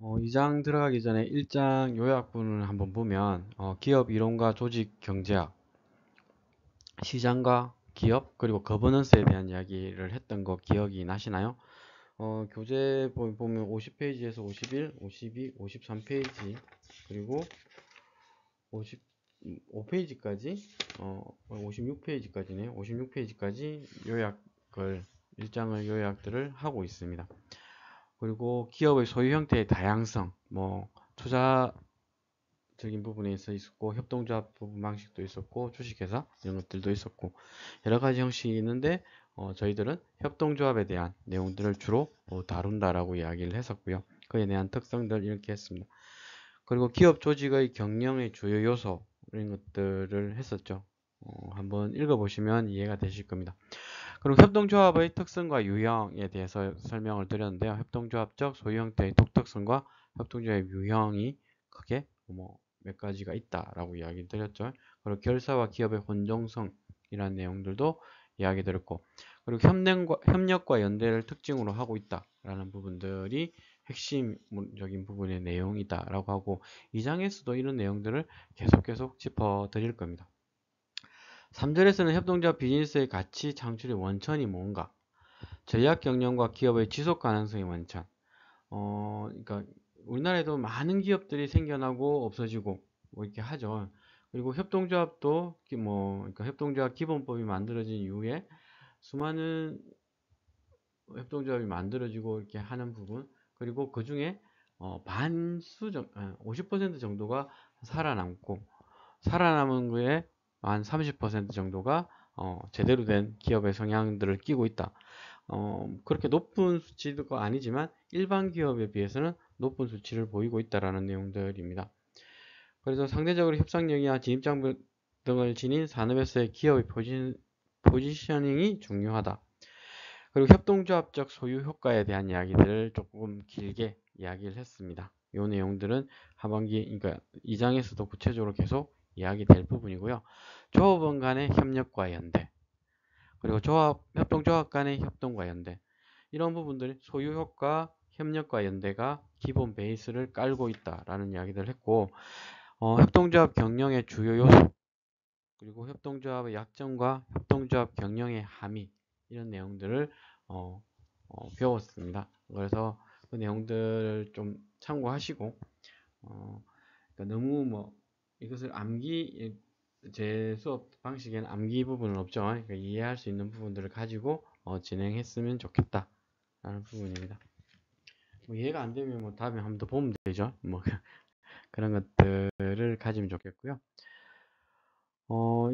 2장 들어가기 전에 1장 요약부를 한번 보면 기업 이론과 조직 경제학, 시장과 기업, 그리고 거버넌스에 대한 이야기를 했던 거 기억이 나시나요? 교재 보면 50페이지에서 51, 52, 53페이지, 그리고 55페이지까지, 56페이지까지네요. 56페이지까지 요약을, 1장의 요약들을 하고 있습니다. 그리고 기업의 소유 형태의 다양성, 투자적인 부분에 있었고, 협동조합 부분 방식도 있었고, 주식회사 이런 것들도 있었고, 여러 가지 형식이 있는데, 저희들은 협동조합에 대한 내용들을 주로 다룬다라고 이야기를 했었고요. 그에 대한 특성들 이렇게 했습니다. 그리고 기업 조직의 경영의 주요 요소 이런 것들을 했었죠. 한번 읽어보시면 이해가 되실 겁니다. 그리고 협동조합의 특성과 유형에 대해서 설명을 드렸는데요. 협동조합적 소유 형태의 독특성과 협동조합의 유형이 크게 몇 가지가 있다라고 이야기 드렸죠. 그리고 결사와 기업의 혼종성이라는 내용들도 이야기 드렸고, 그리고 협력과 연대를 특징으로 하고 있다라는 부분들이 핵심적인 부분의 내용이다라고 하고, 2장에서도 이런 내용들을 계속 짚어 드릴 겁니다. 3절에서는 협동조합 비즈니스의 가치 창출의 원천이 뭔가, 전략 경영과 기업의 지속 가능성의 원천. 그러니까 우리나라에도 많은 기업들이 생겨나고 없어지고 이렇게 하죠. 그리고 협동조합도 그러니까 협동조합 기본법이 만들어진 이후에 수많은 협동조합이 만들어지고 이렇게 하는 부분, 그리고 그 중에 50% 정도가 살아남고, 살아남은 거에 한 30% 정도가 제대로 된 기업의 성향들을 띠고 있다. 그렇게 높은 수치가 아니지만 일반 기업에 비해서는 높은 수치를 보이고 있다라는 내용들입니다. 그래서 상대적으로 협상력이나 진입장 등을 지닌 산업에서의 기업의 포지셔닝이 중요하다. 그리고 협동조합적 소유 효과에 대한 이야기들을 조금 길게 이야기를 했습니다. 이 내용들은 하반기, 그러니까 2장에서도 구체적으로 계속 이야기될 부분이고요. 조합원 간의 협력과 연대, 그리고 협동조합 간의 협동과 연대, 이런 부분들이 소유 효과, 협력과 연대가 기본 베이스를 깔고 있다라는 이야기를 했고, 협동조합 경영의 주요 요소, 그리고 협동조합의 약점과 협동조합 경영의 함의, 이런 내용들을 배웠습니다. 그래서 그 내용들을 좀 참고하시고, 그러니까 너무 이것을 제 수업 방식에는 암기 부분은 없죠. 그러니까 이해할 수 있는 부분들을 가지고 진행했으면 좋겠다 라는 부분입니다. 이해가 안 되면 다음에 한번 더 보면 되죠. 그런 것들을 가지면 좋겠고요.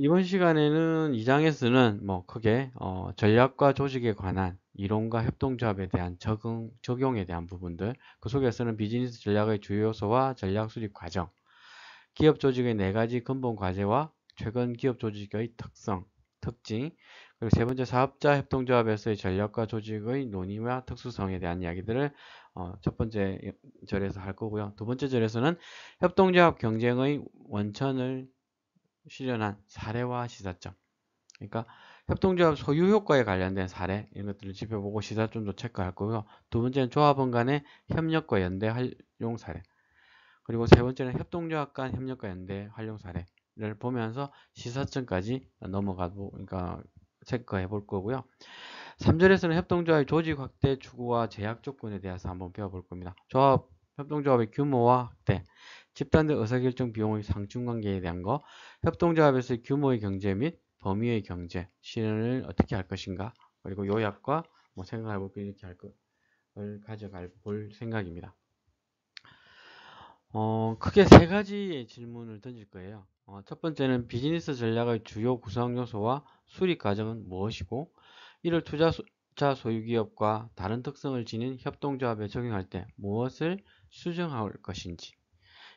이번 시간에는 2장에서는 크게 전략과 조직에 관한 이론과 협동조합에 대한 적용에 대한 부분들, 그 속에서는 비즈니스 전략의 주요 요소와 전략 수립 과정, 기업 조직의 4가지 근본 과제와 최근 기업 조직의 특징, 그리고 세 번째 사업자 협동조합에서의 전략과 조직의 논의와 특수성에 대한 이야기들을 첫 번째 절에서 할 거고요. 두 번째 절에서는 협동조합 경쟁의 원천을 실현한 사례와 시사점, 그러니까 협동조합 소유 효과에 관련된 사례 이런 것들을 짚어보고 시사점도 체크할 거고요. 두 번째는 조합원 간의 협력과 연대 활용 사례, 그리고 세 번째는 협동조합 간 협력과 연대 활용 사례를 보면서 시사점까지 넘어가고, 그러니까 체크해 볼 거고요. 3절에서는 협동조합의 조직 확대 추구와 제약 조건에 대해서 한번 배워볼 겁니다. 협동조합의 규모와 확대, 집단들 의사결정 비용의 상충관계에 대한 거, 협동조합에서의 규모의 경제 및 범위의 경제, 실현을 어떻게 할 것인가, 그리고 요약과 생각해 볼 이렇게 할 것을 가져갈 볼 생각입니다. 크게 3가지의 질문을 던질 거예요. 첫 번째는 비즈니스 전략의 주요 구성 요소와 수립 과정은 무엇이고, 이를 투자자 소유기업과 다른 특성을 지닌 협동조합에 적용할 때 무엇을 수정할 것인지,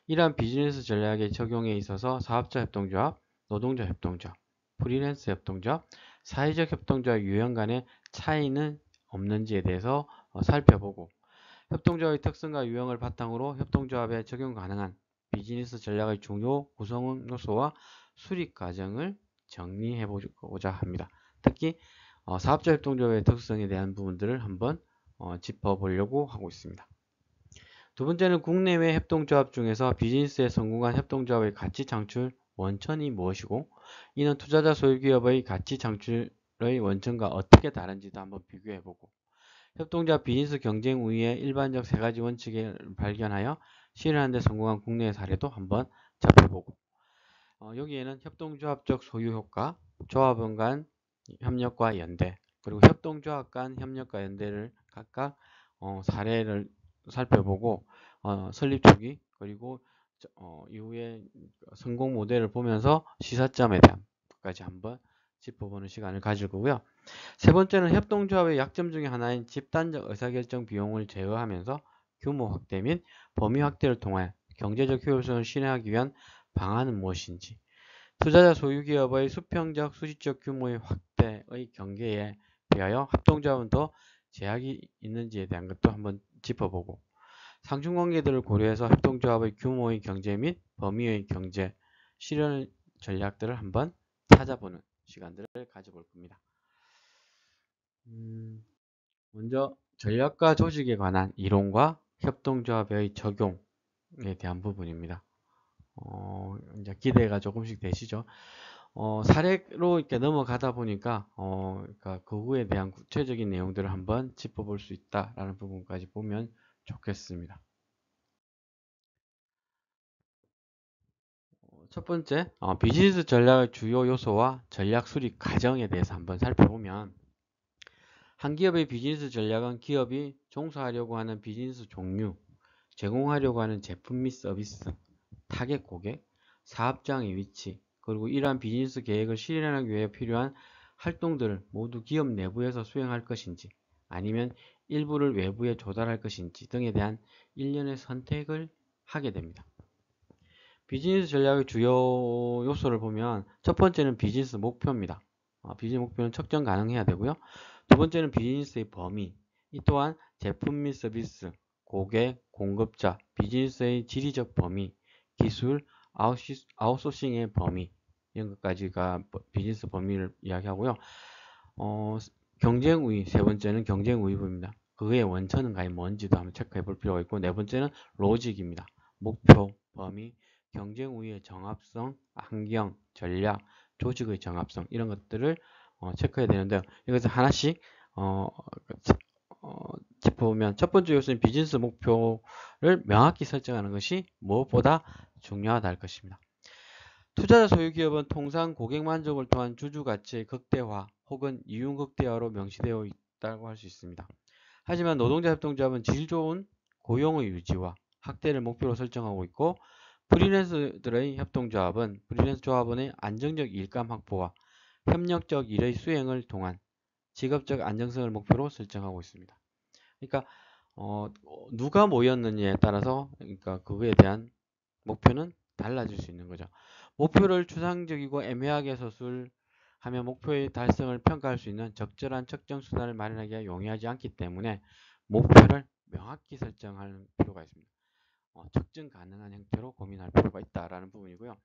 이러한 비즈니스 전략의 적용에 있어서 사업자 협동조합, 노동자 협동조합, 프리랜서 협동조합, 사회적 협동조합 유형 간의 차이는 없는지에 대해서 살펴보고, 협동조합의 특성과 유형을 바탕으로 협동조합에 적용 가능한 비즈니스 전략의 중요 구성 요소와 수립 과정을 정리해 보고자 합니다. 특히 사업자 협동조합의 특성에 대한 부분들을 한번 짚어보려고 하고 있습니다. 두 번째는 국내외 협동조합 중에서 비즈니스에 성공한 협동조합의 가치 창출 원천이 무엇이고 이는 투자자 소유기업의 가치 창출의 원천과 어떻게 다른지도 한번 비교해보고 협동조합 비즈니스 경쟁 우위의 일반적 세 가지 원칙을 발견하여 실현하는 데 성공한 국내의 사례도 한번 살펴보고 여기에는 협동조합적 소유 효과, 조합원 간 협력과 연대, 그리고 협동조합 간 협력과 연대를 각각 사례를 살펴보고 설립 초기 그리고 이후에 성공 모델을 보면서 시사점에 대한 것까지 한번 짚어보는 시간을 가질 거고요. 세 번째는 협동조합의 약점 중에 하나인 집단적 의사결정 비용을 제어하면서 규모 확대 및 범위 확대를 통해 경제적 효율성을 실현하기 위한 방안은 무엇인지, 투자자 소유기업의 수평적 수직적 규모의 확대의 경계에 비하여 협동조합은 더 제약이 있는지에 대한 것도 한번 짚어보고 상충관계들을 고려해서 협동조합의 규모의 경제 및 범위의 경제 실현 전략들을 한번 찾아보는 시간들을 가져볼 겁니다. 먼저 전략과 조직에 관한 이론과 협동조합의 적용에 대한 부분입니다. 이제 기대가 조금씩 되시죠? 사례로 이렇게 넘어가다 보니까, 그러니까 그 후에 대한 구체적인 내용들을 한번 짚어볼 수 있다라는 부분까지 보면 좋겠습니다. 첫 번째, 비즈니스 전략의 주요 요소와 전략 수립 과정에 대해서 한번 살펴보면, 한 기업의 비즈니스 전략은 기업이 종사하려고 하는 비즈니스 종류, 제공하려고 하는 제품 및 서비스, 타겟 고객, 사업장의 위치, 그리고 이러한 비즈니스 계획을 실현하기 위해 필요한 활동들을 모두 기업 내부에서 수행할 것인지 아니면 일부를 외부에 조달할 것인지 등에 대한 일련의 선택을 하게 됩니다. 비즈니스 전략의 주요 요소를 보면 첫 번째는 비즈니스 목표입니다. 비즈니스 목표는 측정 가능해야 되고요. 두 번째는 비즈니스의 범위, 이 또한 제품 및 서비스, 고객, 공급자, 비즈니스의 지리적 범위, 기술, 아웃소싱의 범위 이런 것까지가 비즈니스 범위를 이야기하고요. 경쟁 우위, 세 번째는 경쟁 우위부입니다. 그의 원천은 과연 뭔지도 한번 체크해 볼 필요가 있고 네 번째는 로직입니다. 목표, 범위, 경쟁 우위의 정합성, 환경, 전략, 조직의 정합성 이런 것들을 체크해야 되는데요. 이것을 하나씩 짚어보면 첫 번째 요소는 비즈니스 목표를 명확히 설정하는 것이 무엇보다 중요하다 할 것입니다. 투자자 소유기업은 통상 고객 만족을 통한 주주가치의 극대화 혹은 이윤 극대화로 명시되어 있다고 할 수 있습니다. 하지만 노동자 협동조합은 질 좋은 고용의 유지와 확대를 목표로 설정하고 있고 프리랜서들의 협동조합은 프리랜서 조합원의 안정적 일감 확보와 협력적 일의 수행을 통한 직업적 안정성을 목표로 설정하고 있습니다. 그러니까 누가 모였느냐에 따라서 그러니까 그거에 대한 목표는 달라질 수 있는 거죠. 목표를 추상적이고 애매하게 서술하며 목표의 달성을 평가할 수 있는 적절한 측정 수단을 마련하기가 용이하지 않기 때문에 목표를 명확히 설정할 필요가 있습니다. 측정 가능한 형태로 고민할 필요가 있다라는 부분이고요.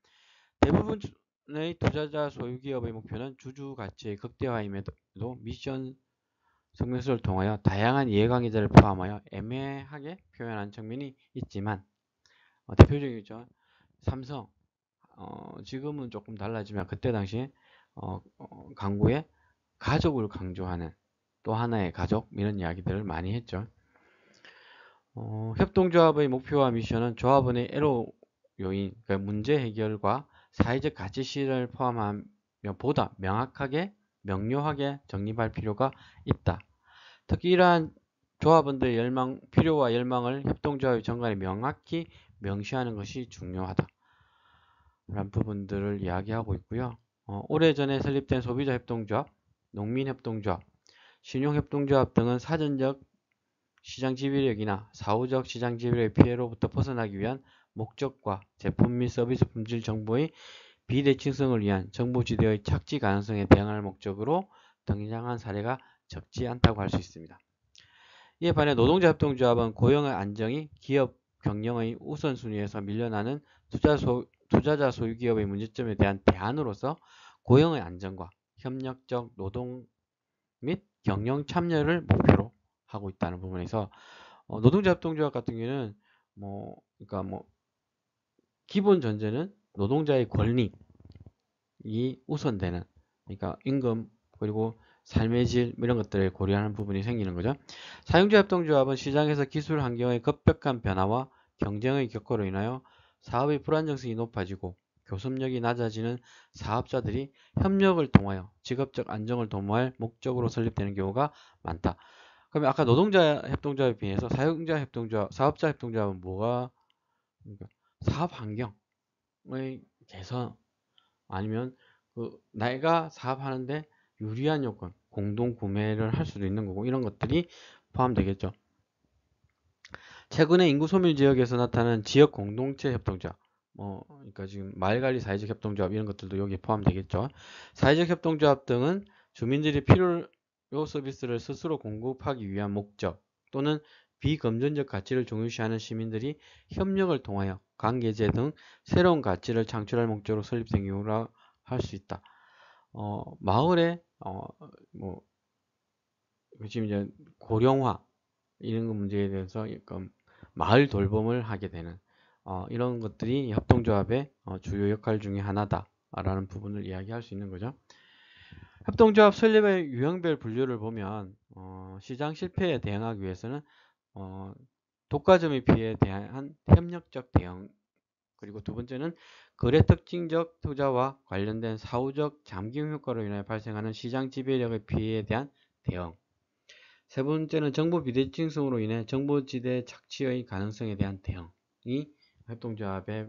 대부분의 투자자 소유기업의 목표는 주주 가치의 극대화임에도 미션 성명서를 통하여 다양한 이해관계자를 포함하여 애매하게 표현한 측면이 있지만 대표적이죠. 삼성 지금은 조금 달라지만 그때 당시에 광고에 가족을 강조하는 또 하나의 가족 이런 이야기들을 많이 했죠. 협동조합의 목표와 미션은 조합원의 애로 요인, 그러니까 문제 해결과 사회적 가치 실현을 포함하며 보다 명확하게 명료하게 정립할 필요가 있다. 특히 이러한 조합원들의 필요와 열망을 협동조합의 정관에 명확히 명시하는 것이 중요하다. 라는 부분들을 이야기하고 있고요. 오래전에 설립된 소비자협동조합, 농민협동조합, 신용협동조합 등은 사전적 시장 지배력이나 사후적 시장 지배력의 피해로부터 벗어나기 위한 목적과 제품 및 서비스 품질 정보의 비대칭성을 위한 정보지대의 착지 가능성에 대응할 목적으로 등장한 사례가 적지 않다고 할 수 있습니다. 이에 반해 노동자협동조합은 고용의 안정이 기업 경영의 우선순위에서 밀려나는 투자자 소유기업의 문제점에 대한 대안으로서 고용의 안정과 협력적 노동 및 경영 참여를 목표로 하고 있다는 부분에서 노동자 협동조합 같은 경우는 그러니까 기본 전제는 노동자의 권리이 우선되는, 그러니까 임금 그리고 삶의 질 이런 것들을 고려하는 부분이 생기는 거죠. 사용자 협동조합은 시장에서 기술 환경의 급격한 변화와 경쟁의 격화로 인하여 사업의 불안정성이 높아지고 교섭력이 낮아지는 사업자들이 협력을 통하여 직업적 안정을 도모할 목적으로 설립되는 경우가 많다. 그러면 아까 노동자 협동조합에 비해서 사용자 협동조합, 사업자 협동조합은 그러니까 사업 환경의 개선 아니면 내가 사업하는데 유리한 요건, 공동 구매를 할 수도 있는 거고 이런 것들이 포함되겠죠. 최근에 인구 소멸 지역에서 나타나는 지역 공동체 협동조합, 그러니까 지금 마을관리 사회적 협동조합 이런 것들도 여기에 포함되겠죠. 사회적 협동조합 등은 주민들이 필요 서비스를 스스로 공급하기 위한 목적 또는 비금전적 가치를 중요시하는 시민들이 협력을 통하여 관계제 등 새로운 가치를 창출할 목적으로 설립된 경우라 할 수 있다. 마을에 지금 이제 고령화 이런 문제에 대해서 약간 마을 돌봄을 하게 되는 이런 것들이 협동조합의 주요 역할 중에 하나다라는 부분을 이야기할 수 있는 거죠. 협동조합 설립의 유형별 분류를 보면 시장 실패에 대응하기 위해서는 독과점의 피해에 대한 협력적 대응, 그리고 두 번째는 거래 특징적 투자와 관련된 사후적 잠김 효과로 인해 발생하는 시장 지배력의 피해에 대한 대응, 세 번째는 정보 비대칭성으로 인해 정보지대 착취의 가능성에 대한 대응이 협동조합의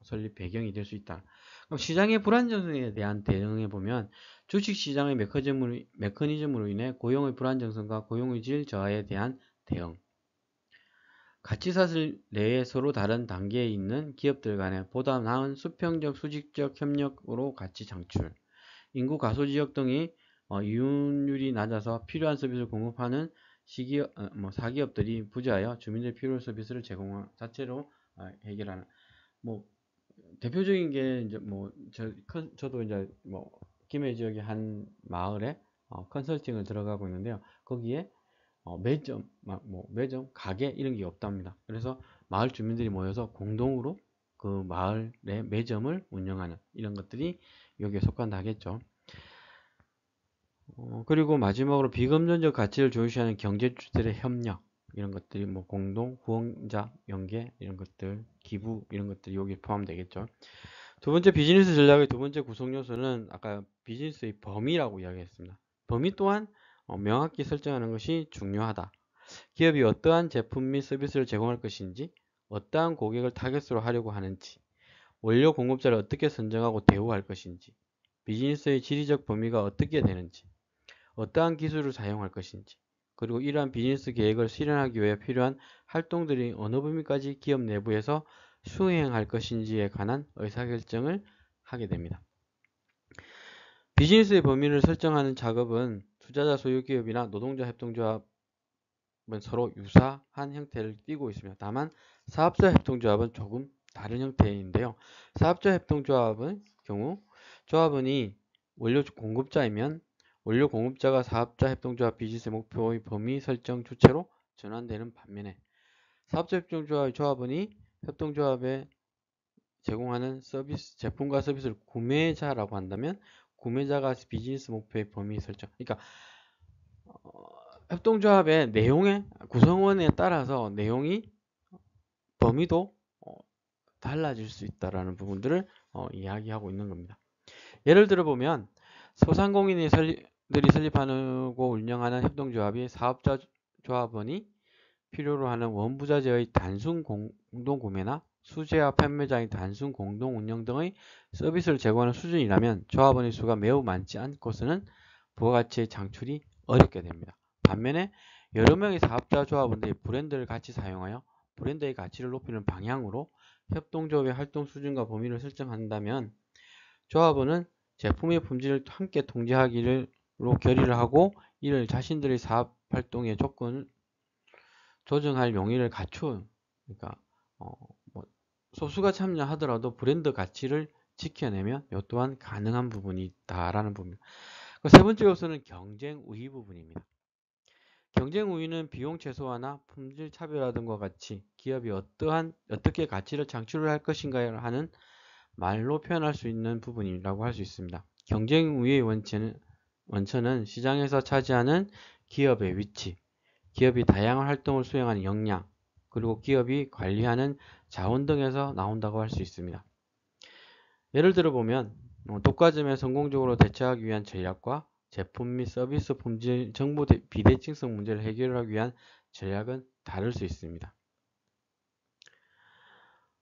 설립 배경이 될 수 있다. 그럼 시장의 불안정성에 대한 대응해 보면 주식시장의 메커니즘으로 인해 고용의 불안정성과 고용의 질 저하에 대한 대응, 가치사슬 내에 서로 다른 단계에 있는 기업들 간의 보다 나은 수평적 수직적 협력으로 가치 창출, 인구 가소지역 등이 이윤율이 낮아서 필요한 서비스를 공급하는 사기업들이 부재하여 주민들 필요한 서비스를 제공하는 자체로 해결하는. 대표적인 게 이제 저도 이제 김해 지역의 한 마을에 컨설팅을 들어가고 있는데요. 거기에 매점, 가게 이런 게 없답니다. 그래서 마을 주민들이 모여서 공동으로 그 마을의 매점을 운영하는 이런 것들이 여기에 속한다 하겠죠. 그리고 마지막으로 비금전적 가치를 중시하는 경제주들의 협력 이런 것들이 공동, 후원자, 연계 이런 것들, 기부 이런 것들이 여기에 포함되겠죠. 두 번째 비즈니스 전략의 두 번째 구성 요소는 아까 비즈니스의 범위라고 이야기했습니다. 범위 또한 명확히 설정하는 것이 중요하다. 기업이 어떠한 제품 및 서비스를 제공할 것인지, 어떠한 고객을 타겟으로 하려고 하는지, 원료 공급자를 어떻게 선정하고 대우할 것인지, 비즈니스의 지리적 범위가 어떻게 되는지, 어떠한 기술을 사용할 것인지, 그리고 이러한 비즈니스 계획을 실현하기 위해 필요한 활동들이 어느 범위까지 기업 내부에서 수행할 것인지에 관한 의사결정을 하게 됩니다. 비즈니스의 범위를 설정하는 작업은 투자자 소유 기업이나 노동자 협동조합은 서로 유사한 형태를 띠고 있습니다. 다만 사업자 협동조합은 조금 다른 형태인데요. 사업자 협동조합의 경우 조합원이 원료 공급자이면 원료 공급자가 사업자 협동조합 비즈니스 목표의 범위 설정 주체로 전환되는 반면에 사업자 협동조합의 조합원이 협동조합에 제공하는 서비스, 제품과 서비스를 구매자라고 한다면 구매자가 비즈니스 목표의 범위 설정. 그러니까 협동조합의 내용의 구성원에 따라서 내용이 범위도 달라질 수 있다라는 부분들을 이야기하고 있는 겁니다. 예를 들어 보면 소상공인들이 설립하고 운영하는 협동조합이 사업자 조합원이 필요로 하는 원부자재의 단순 공동구매나 수제화 판매장의 단순 공동 운영 등의 서비스를 제공하는 수준이라면 조합원의 수가 매우 많지 않고서는 부가가치의 창출이 어렵게 됩니다. 반면에 여러 명의 사업자 조합원들이 브랜드를 같이 사용하여 브랜드의 가치를 높이는 방향으로 협동조합의 활동 수준과 범위를 설정한다면 조합원은 제품의 품질을 함께 통제하기로 결의를 하고 이를 자신들의 사업 활동의 조건을 조정할 용의를 갖춘, 그러니까 소수가 참여하더라도 브랜드 가치를 지켜내면 이 또한 가능한 부분이 있다라는 부분. 세 번째 요소는 경쟁 우위 부분입니다. 경쟁 우위는 비용 최소화나 품질 차별화 등과 같이 기업이 어떻게 가치를 창출을 할 것인가를 하는 말로 표현할 수 있는 부분이라고 할 수 있습니다. 경쟁 우위의 원천은 시장에서 차지하는 기업의 위치, 기업이 다양한 활동을 수행하는 역량, 그리고 기업이 관리하는 자원 등에서 나온다고 할 수 있습니다. 예를 들어 보면 독과점에 성공적으로 대처하기 위한 전략과 제품 및 서비스 품질 정보 비대칭성 문제를 해결하기 위한 전략은 다를 수 있습니다.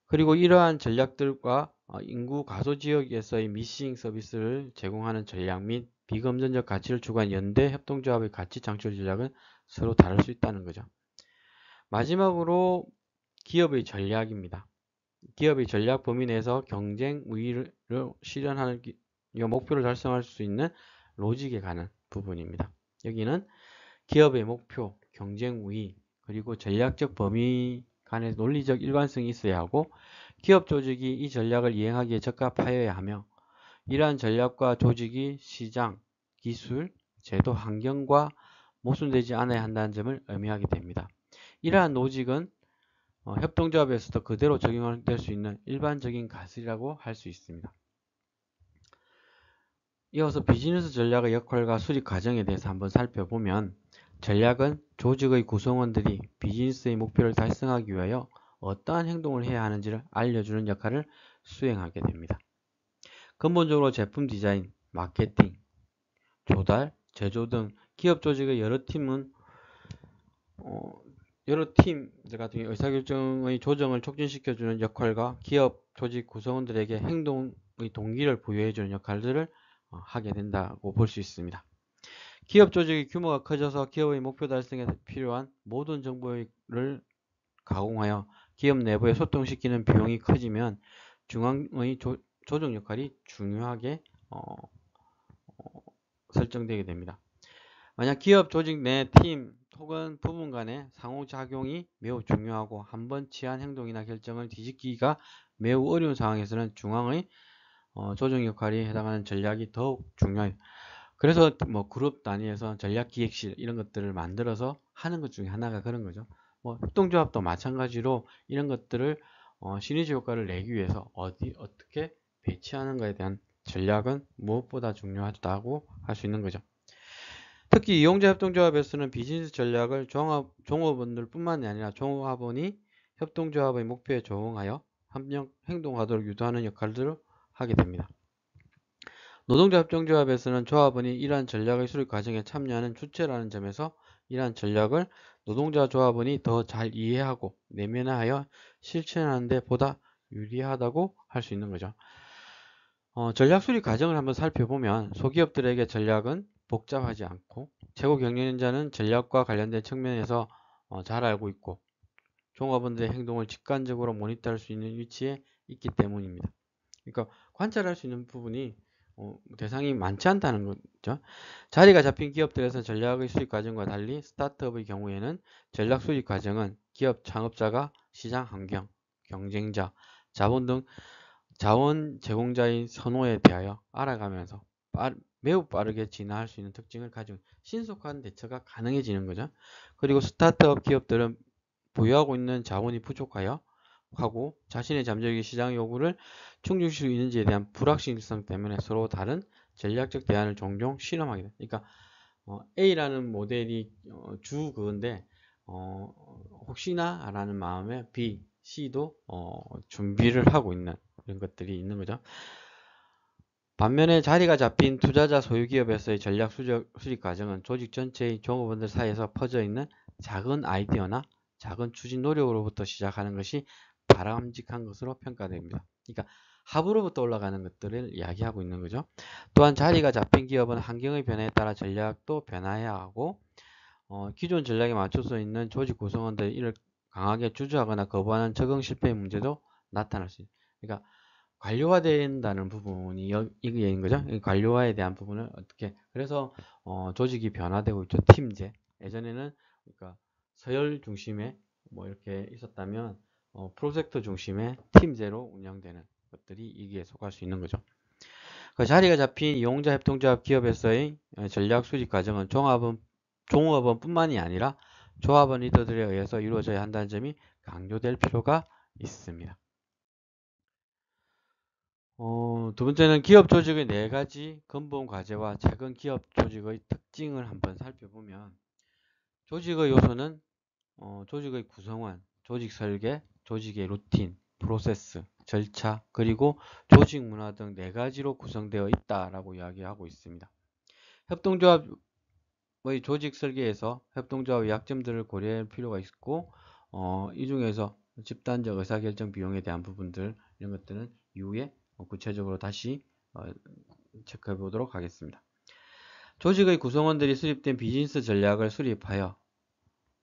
그리고 이러한 전략들과 인구 가소 지역에서의 미싱 서비스를 제공하는 전략 및 비금전적 가치를 추구한 연대 협동조합의 가치 창출 전략은 서로 다를 수 있다는 거죠. 마지막으로 기업의 전략입니다. 기업의 전략 범위 내에서 경쟁 우위를 실현하는 목표를 달성할 수 있는 로직에 관한 부분입니다. 여기는 기업의 목표, 경쟁 우위, 그리고 전략적 범위 간의 논리적 일관성이 있어야 하고 기업 조직이 이 전략을 이행하기에 적합하여야 하며 이러한 전략과 조직이 시장, 기술, 제도, 환경과 모순되지 않아야 한다는 점을 의미하게 됩니다. 이러한 로직은 협동조합에서도 그대로 적용될 수 있는 일반적인 가설이라고 할 수 있습니다. 이어서 비즈니스 전략의 역할과 수립 과정에 대해서 한번 살펴보면 전략은 조직의 구성원들이 비즈니스의 목표를 달성하기 위하여 어떠한 행동을 해야 하는지를 알려주는 역할을 수행하게 됩니다. 근본적으로 제품 디자인, 마케팅, 조달, 제조 등 기업 조직의 여러 팀 같은 경우 의사결정의 조정을 촉진시켜주는 역할과 기업 조직 구성원들에게 행동의 동기를 부여해주는 역할들을 하게 된다고 볼 수 있습니다. 기업 조직의 규모가 커져서 기업의 목표 달성에 필요한 모든 정보를 가공하여 기업 내부에 소통시키는 비용이 커지면 중앙의 조정 역할이 중요하게 설정되게 됩니다. 만약 기업 조직 내 팀 혹은 부문 간의 상호작용이 매우 중요하고 한번 취한 행동이나 결정을 뒤집기가 매우 어려운 상황에서는 중앙의 조정 역할이 해당하는 전략이 더욱 중요해요. 그래서 뭐 그룹 단위에서 전략기획실 이런 것들을 만들어서 하는 것 중에 하나가 그런 거죠. 뭐 협동조합도 마찬가지로 이런 것들을 시너지 효과를 내기 위해서 어떻게 배치하는가에 대한 전략은 무엇보다 중요하다고 할 수 있는 거죠. 특히 이용자 협동조합에서는 비즈니스 전략을 종업원들 뿐만이 아니라 종업원이 협동조합의 목표에 조응하여 협력 행동하도록 유도하는 역할들을 하게 됩니다. 노동자 협동조합에서는 조합원이 이러한 전략의 수립 과정에 참여하는 주체라는 점에서 이러한 전략을 노동자 조합원이 더 잘 이해하고 내면화하여 실천하는 데 보다 유리하다고 할 수 있는 거죠. 전략 수립 과정을 한번 살펴보면 소기업들에게 전략은 복잡하지 않고 최고 경영자는 전략과 관련된 측면에서 잘 알고 있고 종업원들의 행동을 직관적으로 모니터할 수 있는 위치에 있기 때문입니다. 그러니까 관찰할 수 있는 부분이 대상이 많지 않다는 거죠. 자리가 잡힌 기업들에서 전략의 수립 과정과 달리 스타트업의 경우에는 전략 수립 과정은 기업 창업자가 시장 환경, 경쟁자, 자본 등 자원 제공자의 선호에 대하여 알아가면서 매우 빠르게 진화할 수 있는 특징을 가지고 신속한 대처가 가능해지는 거죠. 그리고 스타트업 기업들은 보유하고 있는 자원이 부족하여 하고 자신의 잠재력이 시장 요구를 충족시킬 수 있는지에 대한 불확실성 때문에 서로 다른 전략적 대안을 종종 실험하게 됩니다. 그러니까 A라는 모델이 주 그건데 혹시나 라는 마음에 B, C도 준비를 하고 있는 이런 것들이 있는 거죠. 반면에 자리가 잡힌 투자자 소유기업에서의 전략 수립 과정은 조직 전체의 종업원들 사이에서 퍼져 있는 작은 아이디어나 작은 추진 노력으로부터 시작하는 것이 바람직한 것으로 평가됩니다. 그러니까 하부로부터 올라가는 것들을 이야기하고 있는 거죠. 또한 자리가 잡힌 기업은 환경의 변화에 따라 전략도 변화해야 하고 기존 전략에 맞춰서 있는 조직 구성원들이 이를 강하게 주저하거나 거부하는 적응 실패의 문제도 나타날 수 있습니다. 그러니까 관료화된다는 부분이 이게 있는 거죠. 관료화에 대한 부분을 어떻게 그래서 조직이 변화되고 있죠. 팀제 예전에는 그러니까 서열 중심에 뭐 이렇게 있었다면 프로젝트 중심의 팀제로 운영되는 것들이 이기에 속할 수 있는 거죠. 그 자리가 잡힌 이용자 협동조합 기업에서의 전략 수립 과정은 종합은 종업원 뿐만이 아니라 조합원 리더들에 의해서 이루어져야 한다는 점이 강조될 필요가 있습니다. 두 번째는 기업 조직의 4가지 근본 과제와 최근 기업 조직의 특징을 한번 살펴보면, 조직의 요소는 조직의 구성원, 조직 설계, 조직의 루틴, 프로세스, 절차, 그리고 조직 문화 등 4가지로 구성되어 있다라고 이야기하고 있습니다. 협동조합의 조직 설계에서 협동조합의 약점들을 고려할 필요가 있고, 이 중에서 집단적 의사결정 비용에 대한 부분들, 이런 것들은 이후에 구체적으로 다시 체크해 보도록 하겠습니다. 조직의 구성원들이 수립된 비즈니스 전략을 수립하여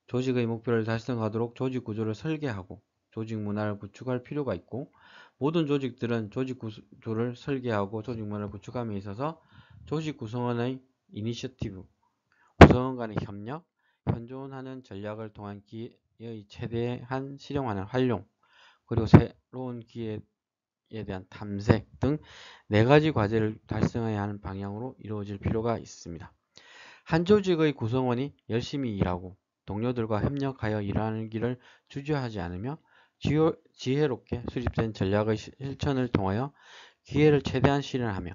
조직의 목표를 달성하도록 조직 구조를 설계하고 조직 문화를 구축할 필요가 있고, 모든 조직들은 조직 구조를 설계하고 조직 문화를 구축함에 있어서 조직 구성원의 이니셔티브, 구성원 간의 협력, 현존하는 전략을 통한 기회의 최대한 실용하는 활용, 그리고 새로운 기회에 대한 탐색 등 4가지 과제를 달성해야 하는 방향으로 이루어질 필요가 있습니다. 한 조직의 구성원이 열심히 일하고 동료들과 협력하여 일하는 길을 주저하지 않으며 지혜롭게 수립된 전략의 실천을 통하여 기회를 최대한 실현하며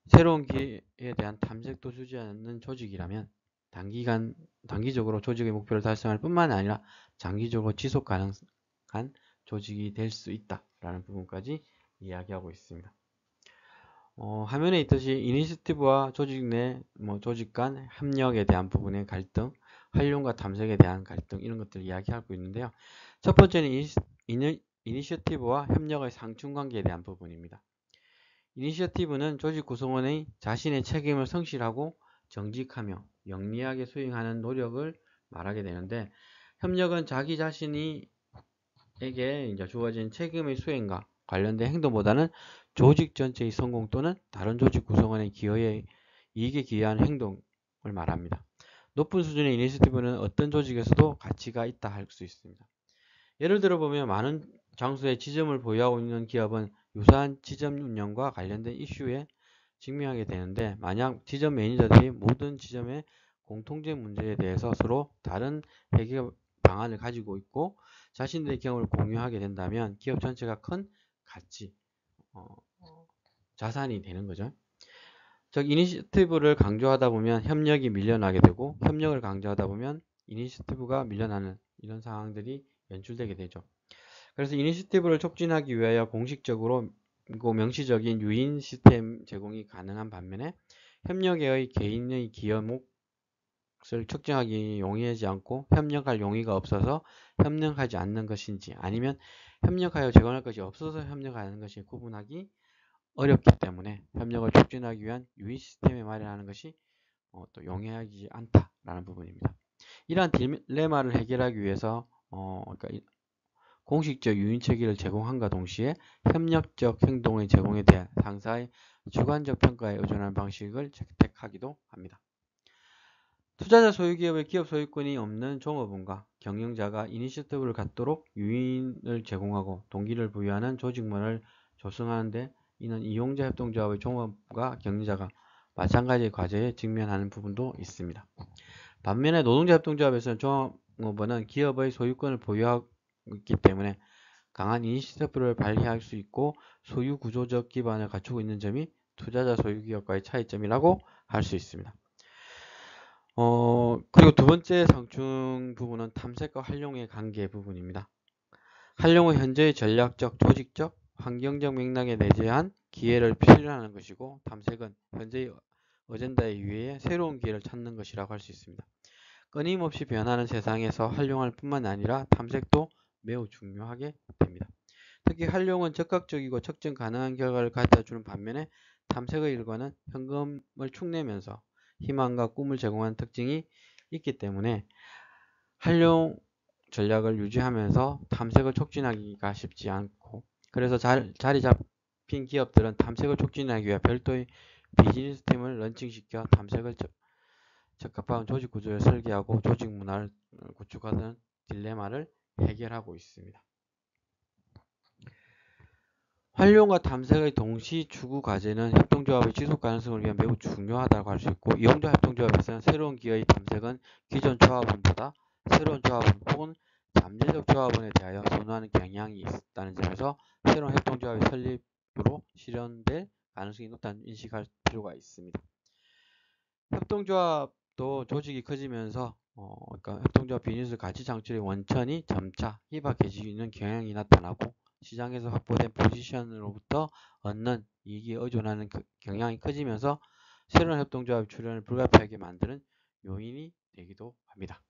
새로운 기회에 대한 탐색도 주지 않는 조직이라면 단기적으로 조직의 목표를 달성할 뿐만 아니라 장기적으로 지속 가능한 조직이 될 수 있다라는 부분까지 이야기하고 있습니다. 화면에 있듯이 이니시티브와 조직 내 조직 간 협력에 대한 부분의 갈등, 활용과 탐색에 대한 갈등, 이런 것들을 이야기하고 있는데요. 첫 번째는 이니셔티브와 협력의 상충관계에 대한 부분입니다. 이니셔티브는 조직 구성원의 자신의 책임을 성실하고 정직하며 영리하게 수행하는 노력을 말하게 되는데, 협력은 자기 자신에게 주어진 책임의 수행과 관련된 행동보다는 조직 전체의 성공 또는 다른 조직 구성원의 이익에 기여하는 행동을 말합니다. 높은 수준의 이니시티브는 어떤 조직에서도 가치가 있다 할 수 있습니다. 예를 들어 보면 많은 장소에 지점을 보유하고 있는 기업은 유사한 지점 운영과 관련된 이슈에 직면하게 되는데, 만약 지점 매니저들이 모든 지점의 공통된 문제에 대해서 서로 다른 해결 방안을 가지고 있고 자신들의 경험을 공유하게 된다면 기업 전체가 큰 가치, 자산이 되는 거죠. 즉 이니시티브를 강조하다 보면 협력이 밀려나게 되고, 협력을 강조하다 보면 이니시티브가 밀려나는 이런 상황들이 연출되게 되죠. 그래서 이니시티브를 촉진하기 위하여 공식적으로 명시적인 유인 시스템 제공이 가능한 반면에, 협력의 개인의 기여 몫을 측정하기 용이하지 않고 협력할 용의가 없어서 협력하지 않는 것인지, 아니면 협력하여 제공할 것이 없어서 협력하는 것이 구분하기 어렵기 때문에 협력을 촉진하기 위한 유인 시스템을 마련하는 것이 또 용이하지 않다라는 부분입니다. 이러한 딜레마를 해결하기 위해서 그러니까 공식적 유인 체계를 제공함과 동시에 협력적 행동의 제공에 대한 상사의 주관적 평가에 의존하는 방식을 택하기도 합니다. 투자자 소유기업의 기업 소유권이 없는 종업원과 경영자가 이니셔티브를 갖도록 유인을 제공하고 동기를 부여하는 조직 문화를 조성하는데, 이는 이용자 협동조합의 종업과 경영자가 마찬가지의 과제에 직면하는 부분도 있습니다. 반면에 노동자 협동조합에서는 종업원은 기업의 소유권을 보유하고 있기 때문에 강한 이니시티브를 발휘할 수 있고 소유 구조적 기반을 갖추고 있는 점이 투자자 소유기업과의 차이점이라고 할 수 있습니다. 그리고 두 번째 상충 부분은 탐색과 활용의 관계 부분입니다. 활용은 현재의 전략적, 조직적, 환경적 맥락에 내재한 기회를 실현하는 것이고, 탐색은 현재의 어젠다에 의해 새로운 기회를 찾는 것이라고 할 수 있습니다. 끊임없이 변하는 세상에서 활용할 뿐만 아니라 탐색도 매우 중요하게 됩니다. 특히 활용은 적극적이고 측정 가능한 결과를 가져다주는 반면에, 탐색의 일과는 현금을 축내면서 희망과 꿈을 제공하는 특징이 있기 때문에 활용 전략을 유지하면서 탐색을 촉진하기가 쉽지 않고, 그래서 자리 잡힌 기업들은 탐색을 촉진하기 위해 별도의 비즈니스 팀을 런칭시켜 탐색을 적합한 조직 구조를 설계하고 조직 문화를 구축하는 딜레마를 해결하고 있습니다. 활용과 탐색의 동시 추구 과제는 협동조합의 지속 가능성을 위한 매우 중요하다고 할 수 있고, 이용자 협동조합에서는 새로운 기회의 탐색은 기존 조합원보다 새로운 조합원 혹은 잠재적 조합원에 대하여 선호하는 경향이 있다는 점에서 새로운 협동조합의 설립으로 실현될 가능성이 높다는 인식할 필요가 있습니다. 협동조합도 조직이 커지면서 그러니까 협동조합 비즈니스 가치 창출의 원천이 점차 희박해지는 경향이 나타나고, 시장에서 확보된 포지션으로부터 얻는 이익에 의존하는 경향이 커지면서 새로운 협동조합 출현을 불가피하게 만드는 요인이 되기도 합니다.